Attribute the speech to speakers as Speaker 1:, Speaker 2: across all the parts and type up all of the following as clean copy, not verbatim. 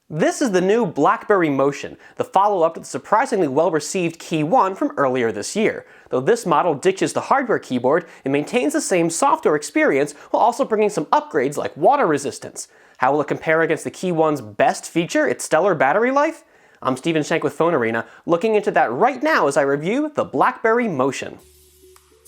Speaker 1: This is the new BlackBerry Motion, the follow-up to the surprisingly well-received Key 1 from earlier this year. Though this model ditches the hardware keyboard, it maintains the same software experience while also bringing some upgrades like water resistance. How will it compare against the Key 1's best feature, its stellar battery life? I'm Stephen Shank with PhoneArena, looking into that right now as I review the BlackBerry Motion.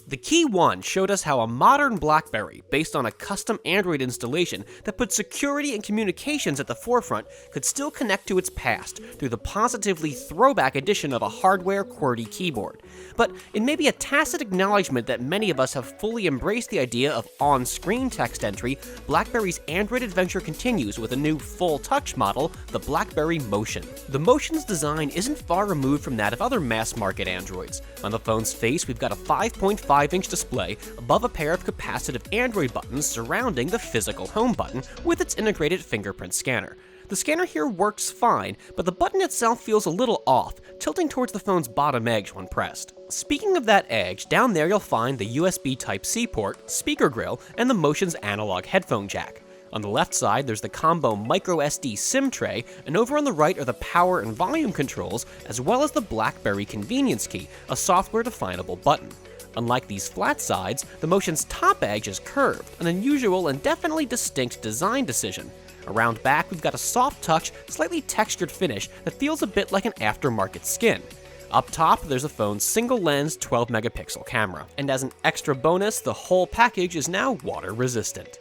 Speaker 2: The Key 1 showed us how a modern BlackBerry, based on a custom Android installation that put security and communications at the forefront, could still connect to its past through the positively throwback addition of a hardware QWERTY keyboard. But it may be a tacit acknowledgement that many of us have fully embraced the idea of on-screen text entry. BlackBerry's Android adventure continues with a new full-touch model, the BlackBerry Motion. The Motion's design isn't far removed from that of other mass-market Androids. On the phone's face, we've got a 5.5-inch display above a pair of capacitive Android buttons surrounding the physical home button with its integrated fingerprint scanner. The scanner here works fine, but the button itself feels a little off, tilting towards the phone's bottom edge when pressed. Speaking of that edge, down there you'll find the USB Type-C port, speaker grill, and the Motion's analog headphone jack. On the left side, there's the combo microSD SIM tray, and over on the right are the power and volume controls, as well as the BlackBerry Convenience Key, a software-definable button. Unlike these flat sides, the Motion's top edge is curved, an unusual and definitely distinct design decision. Around back, we've got a soft-touch, slightly textured finish that feels a bit like an aftermarket skin. Up top, there's the phone's single-lens 12-megapixel camera, and as an extra bonus, the whole package is now water-resistant.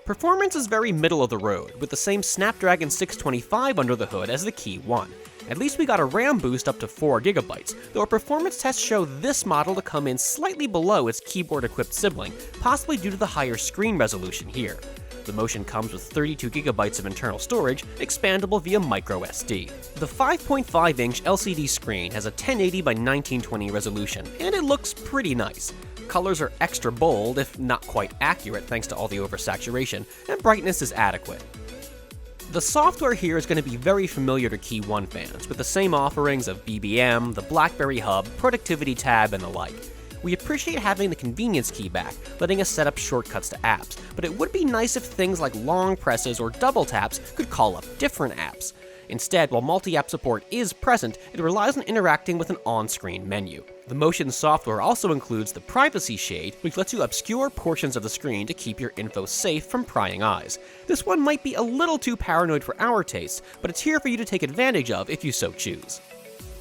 Speaker 2: Performance is very middle of the road, with the same Snapdragon 625 under the hood as the Key 1. At least we got a RAM boost up to 4GB, though our performance tests show this model to come in slightly below its keyboard-equipped sibling, possibly due to the higher screen resolution here. The Motion comes with 32GB of internal storage, expandable via microSD. The 5.5-inch LCD screen has a 1080 by 1920 resolution, and it looks pretty nice. Colors are extra bold, if not quite accurate thanks to all the oversaturation, and brightness is adequate. The software here is going to be very familiar to Key 1 fans, with the same offerings of BBM, the BlackBerry Hub, Productivity tab, and the like. We appreciate having the convenience key back, letting us set up shortcuts to apps, but it would be nice if things like long presses or double taps could call up different apps. Instead, while multi-app support is present, it relies on interacting with an on-screen menu. The Motion software also includes the privacy shade, which lets you obscure portions of the screen to keep your info safe from prying eyes. This one might be a little too paranoid for our tastes, but it's here for you to take advantage of if you so choose.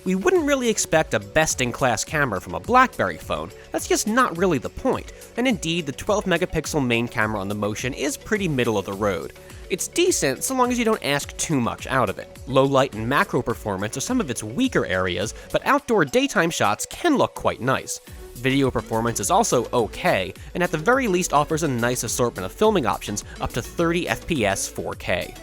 Speaker 2: We wouldn't really expect a best-in-class camera from a BlackBerry phone, that's just not really the point, and indeed the 12-megapixel main camera on the Motion is pretty middle of the road. It's decent so long as you don't ask too much out of it. Low light and macro performance are some of its weaker areas, but outdoor daytime shots can look quite nice. Video performance is also okay, and at the very least offers a nice assortment of filming options up to 30 FPS 4K.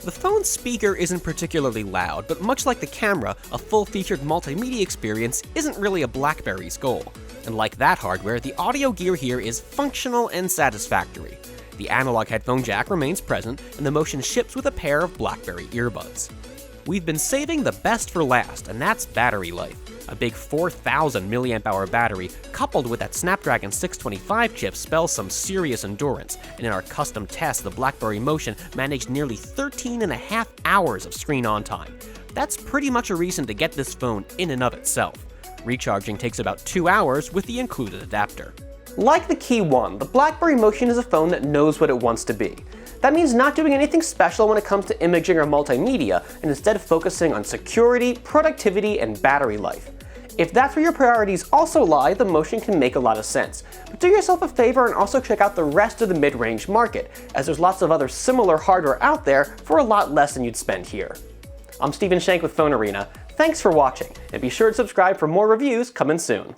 Speaker 2: The phone's speaker isn't particularly loud, but much like the camera, a full-featured multimedia experience isn't really a BlackBerry's goal. And like that hardware, the audio gear here is functional and satisfactory. The analog headphone jack remains present, and the Motion ships with a pair of BlackBerry earbuds. We've been saving the best for last, and that's battery life. A big 4,000 mAh battery, coupled with that Snapdragon 625 chip, spells some serious endurance, and in our custom test, the BlackBerry Motion managed nearly 13.5 hours of screen on time. That's pretty much a reason to get this phone in and of itself. Recharging takes about 2 hours with the included adapter.
Speaker 1: Like the Key 1, the BlackBerry Motion is a phone that knows what it wants to be. That means not doing anything special when it comes to imaging or multimedia, and instead focusing on security, productivity, and battery life. If that's where your priorities also lie, the Motion can make a lot of sense. But do yourself a favor and also check out the rest of the mid-range market, as there's lots of other similar hardware out there for a lot less than you'd spend here. I'm Stephen Shank with PhoneArena. Thanks for watching, and be sure to subscribe for more reviews coming soon.